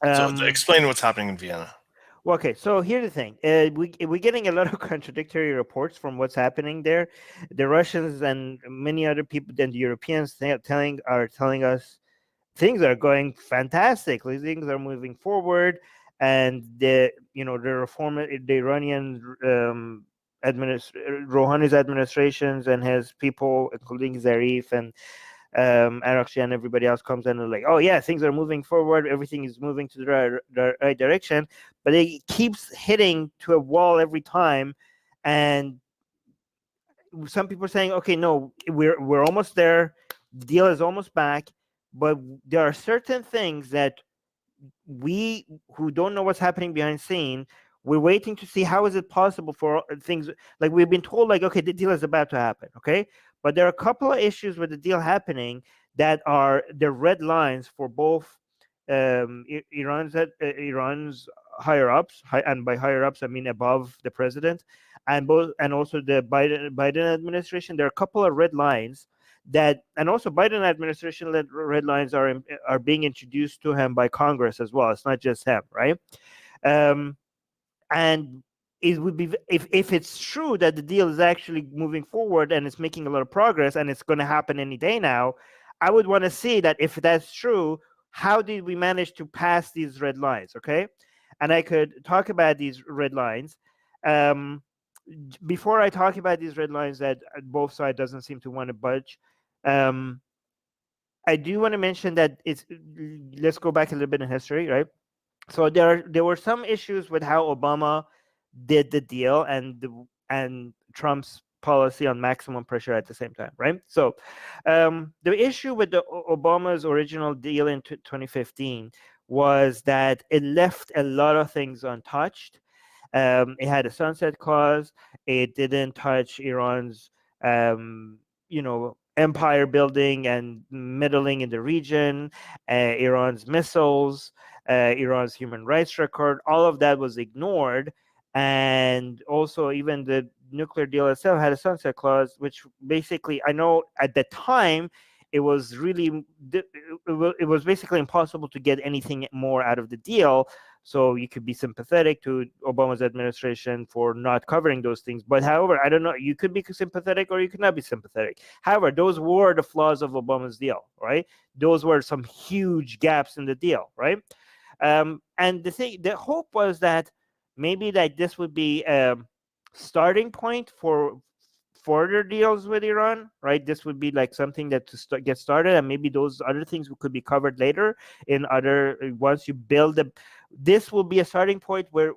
So Um, explain what's happening in Vienna. well, okay, so here's the thing. We're getting a lot of contradictory reports from what's happening there. The Russians and many other people than the Europeans are telling us things are going fantastically. Things are moving forward, and the reform, the Iranian Rouhani's administrations and his people, including Zarif and Arakci and everybody else, comes in and like, oh yeah, things are moving forward, everything is moving to the right direction, but it keeps hitting to a wall every time, and some people are saying, okay, no, we're almost there, the deal is almost back, but there are certain things that we who don't know what's happening behind scene, we're waiting to see how is it possible for things, like we've been told like, okay, the deal is about to happen, okay, but there are a couple of issues with the deal happening that are the red lines for both Iran's higher ups, and by higher ups I mean above the president, and both, and also the Biden administration. There are a couple of red lines that, and also Biden administration led red lines are being introduced to him by Congress as well. It's not just him, right? Um, and it would be, if it's true that the deal is actually moving forward and it's making a lot of progress and it's going to happen any day now, I would want to see that if that's true, how did we manage to pass these red lines? Okay, and I could talk about these red lines. Um, Before I talk about these red lines that both sides doesn't seem to want to budge, um, I do want to mention that it's, let's go back a little bit in history, right? So there were some issues with how Obama did the deal and Trump's policy on maximum pressure at the same time, right? So the issue with Obama's original deal in 2015 was that it left a lot of things untouched. It had a sunset clause. It didn't touch Iran's, empire building and meddling in the region, Iran's missiles, Iran's human rights record. All of that was ignored, and also even the nuclear deal itself had a sunset clause, which basically, I know at the time it was really, it was basically impossible to get anything more out of the deal, so you could be sympathetic to Obama's administration for not covering those things. But however, I don't know, you could be sympathetic or you could not be sympathetic. However, those were the flaws of Obama's deal, right? Those were some huge gaps in the deal, right? And the hope was that maybe like this would be a starting point for further deals with Iran, right? This would be like something that to get started, and maybe those other things could be covered later in other, once you build the. This will be a starting point where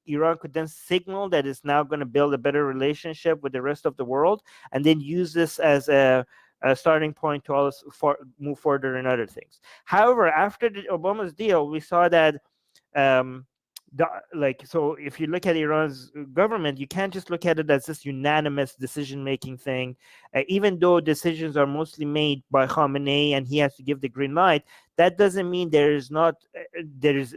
Iran could then signal that it's now going to build a better relationship with the rest of the world, and then use this as a starting point to also move further in other things. However, after the Obama's deal, we saw that um, so if you look at Iran's government, you can't just look at it as this unanimous decision making thing. Even though decisions are mostly made by Khamenei and he has to give the green light, that doesn't mean there is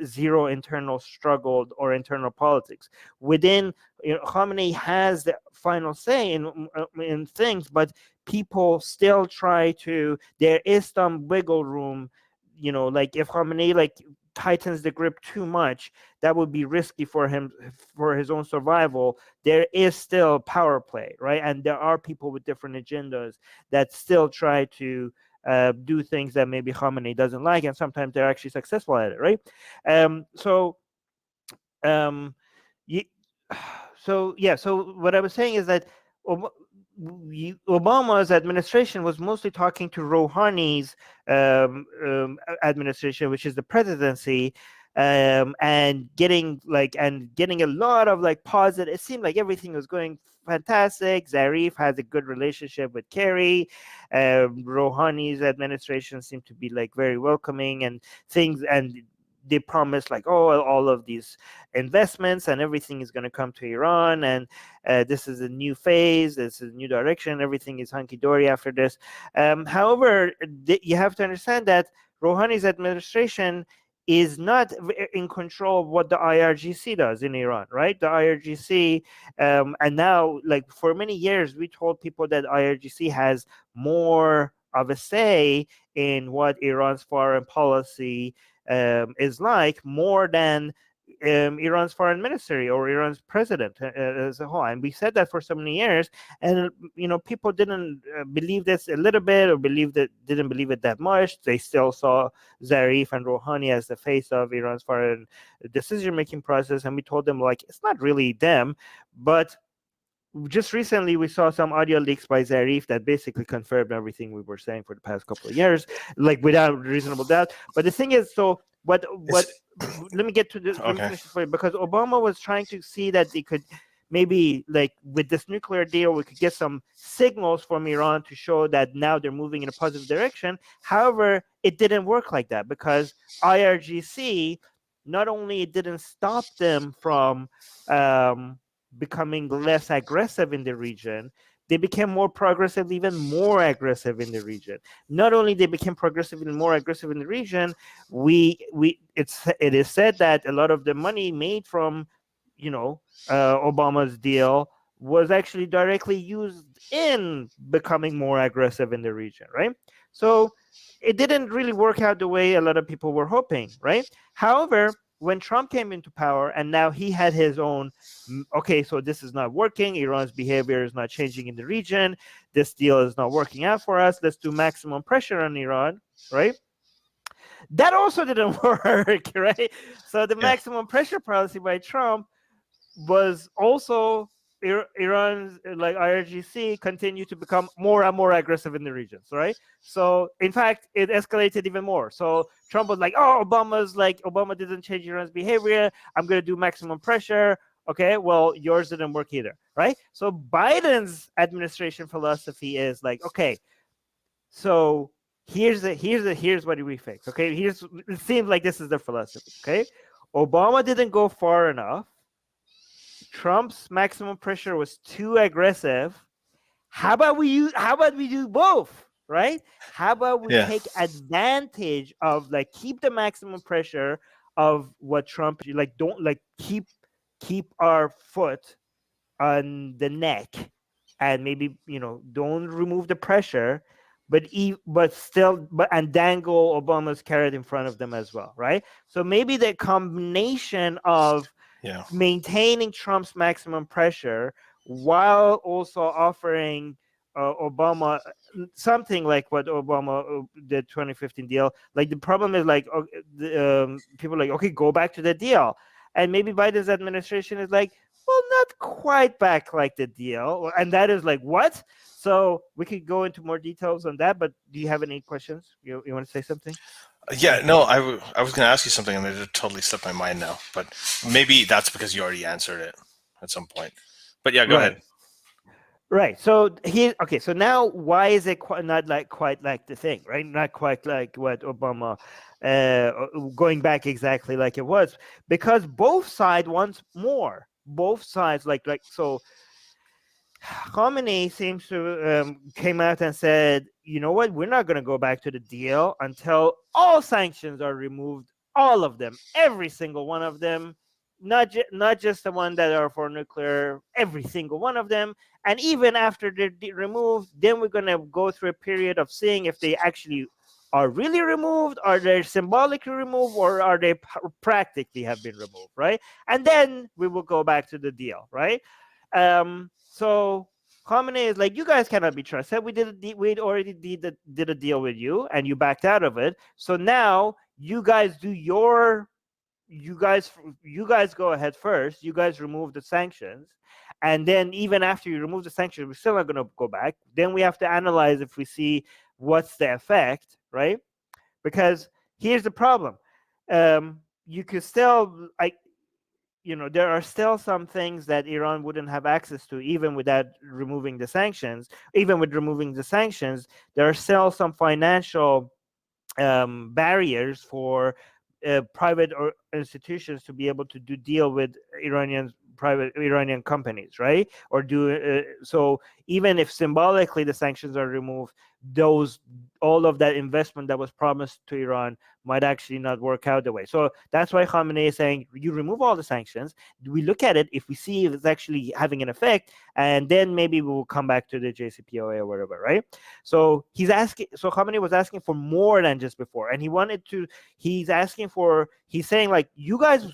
zero internal struggle or internal politics within. Khamenei has the final say in things, but people still try to. There is some wiggle room. Like if Khamenei tightens the grip too much, that would be risky for him, for his own survival. There is still power play, right? And there are people with different agendas that still try to do things that maybe Khamenei doesn't like, and sometimes they're actually successful at it, right? So um, you, so yeah. So what I was saying is that Obama's administration was mostly talking to Rouhani's administration, which is the presidency, and getting a lot of positive. It seemed like everything was going fantastic. Zarif has a good relationship with Kerry. Rouhani's administration seemed to be very welcoming and things, and they promised all of these investments and everything is going to come to Iran, and this is a new phase, this is a new direction, everything is hunky-dory after this. However, you have to understand that Rouhani's administration is not in control of what the IRGC does in Iran, right? The IRGC, and now, for many years, we told people that IRGC has more of a say in what Iran's foreign policy is like, more than Iran's foreign ministry or Iran's president as a whole. And we said that for so many years, and people didn't believe this a little bit, or didn't believe it that much. They still saw Zarif and Rouhani as the face of Iran's foreign decision-making process, and we told them, like, it's not really them. But just recently we saw some audio leaks by Zarif that basically confirmed everything we were saying for the past couple of years, like, without reasonable doubt. But the thing is, so what let me get to this. Let me finish this point, because Obama was trying to see that they could maybe, like, with this nuclear deal, we could get some signals from Iran to show that now they're moving in a positive direction. However, it didn't work like that, because IRGC, not only it didn't stop them from becoming less aggressive in the region, they became more progressive, even more aggressive in the region. Not only they became progressive and more aggressive in the region, it is said that a lot of the money made from Obama's deal was actually directly used in becoming more aggressive in the region, right? So it didn't really work out the way a lot of people were hoping, right? However, when Trump came into power, and now he had his own, okay, so this is not working, Iran's behavior is not changing in the region, this deal is not working out for us, let's do maximum pressure on Iran, right? That also didn't work, right? So the maximum pressure policy by Trump was also Iran's, like, IRGC continued to become more and more aggressive in the regions, right? So in fact, it escalated even more. So Trump was like, oh, Obama didn't change Iran's behavior, I'm going to do maximum pressure. Okay, well, yours didn't work either, right? So Biden's administration philosophy is like, okay, so here's what we fix. Okay, it seems like this is the philosophy. Okay, Obama didn't go far enough. Trump's maximum pressure was too aggressive. How about we do both, right? How about we take advantage of, like, keep the maximum pressure of what Trump, like, don't, like, keep our foot on the neck, and maybe don't remove the pressure, but dangle Obama's carrot in front of them as well, right? So maybe the combination of maintaining Trump's maximum pressure while also offering Obama something like what Obama did 2015 deal. Like, the problem is, like, people are like, okay, go back to the deal, and maybe Biden's administration is like, well, not quite back like the deal, and that is like, what? So we could go into more details on that, but do you have any questions? You want to say something? Yeah, no, I was going to ask you something, and it just totally slipped my mind now. But maybe that's because you already answered it at some point. But yeah, go ahead. Right. So so now, why is it not quite like the thing, right? Not quite like what Obama, going back exactly like it was, because both sides wants more. Both sides so. Khamenei seems to came out and said, you know what, we're not going to go back to the deal until all sanctions are removed, all of them, every single one of them, not just the one that are for nuclear, every single one of them. And even after they're removed, then we're going to go through a period of seeing if they actually are really removed, are they symbolically removed, or are they practically have been removed, right? And then we will go back to the deal, right? So Khamenei is like, you guys cannot be trusted. We already did a deal with you, and you backed out of it. So now you guys you guys go ahead first. You guys remove the sanctions, and then even after you remove the sanctions, we're still not going to go back. Then we have to analyze if we see what's the effect, right? Because here's the problem: you could still there are still some things that Iran wouldn't have access to, even without removing the sanctions. Even with removing the sanctions, there are still some financial barriers for private institutions to be able to deal with Iranian private Iranian companies, right? Or do so even if symbolically the sanctions are removed, all of that investment that was promised to Iran might actually not work out the way. So that's why Khamenei is saying, you remove all the sanctions, we look at it, if we see if it's actually having an effect, and then maybe we will come back to the JCPOA or whatever, right? So Khamenei was asking for more than just before, and he's saying, like, you guys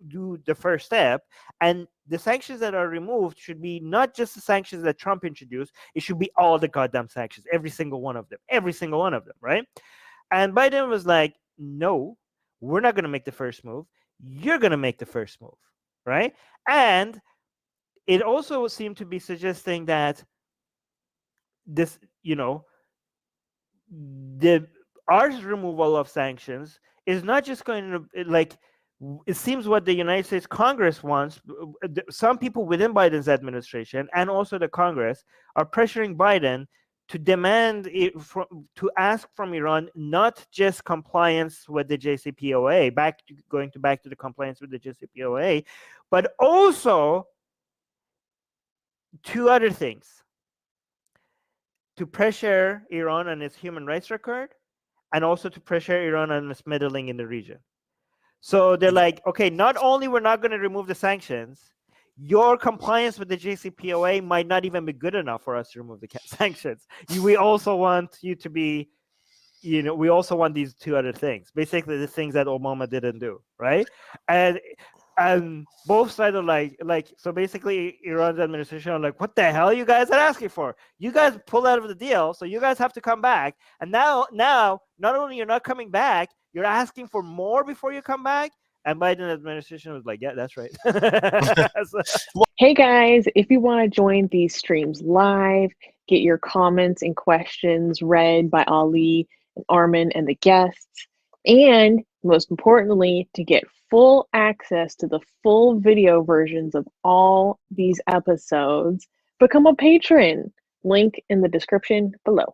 do the first step, and the sanctions that are removed should be not just the sanctions that Trump introduced, it should be all the goddamn sanctions, every single one of them, right? And Biden was like, no, we're not going to make the first move, you're going to make the first move, right? And it also seemed to be suggesting that this, the our removal of sanctions is not just going to, like, it seems what the United States Congress wants. Some people within Biden's administration and also the Congress are pressuring Biden to demand to ask from Iran not just compliance with the JCPOA, back to the compliance with the JCPOA, but also two other things: to pressure Iran on its human rights record, and also to pressure Iran on its meddling in the region. So they're like, okay, not only we're not going to remove the sanctions, your compliance with the JCPOA might not even be good enough for us to remove the sanctions. We also want you to be, we also want these two other things, basically the things that Obama didn't do, right? And both sides are like, so basically Iran's administration are like, what the hell you guys are asking for? You guys pulled out of the deal, so you guys have to come back. And now not only you're not coming back, you're asking for more before you come back. And Biden administration was like, yeah, that's right. Hey guys, if you want to join these streams live, get your comments and questions read by Ali and Armin and the guests, and most importantly, to get full access to the full video versions of all these episodes, become a patron. Link in the description below.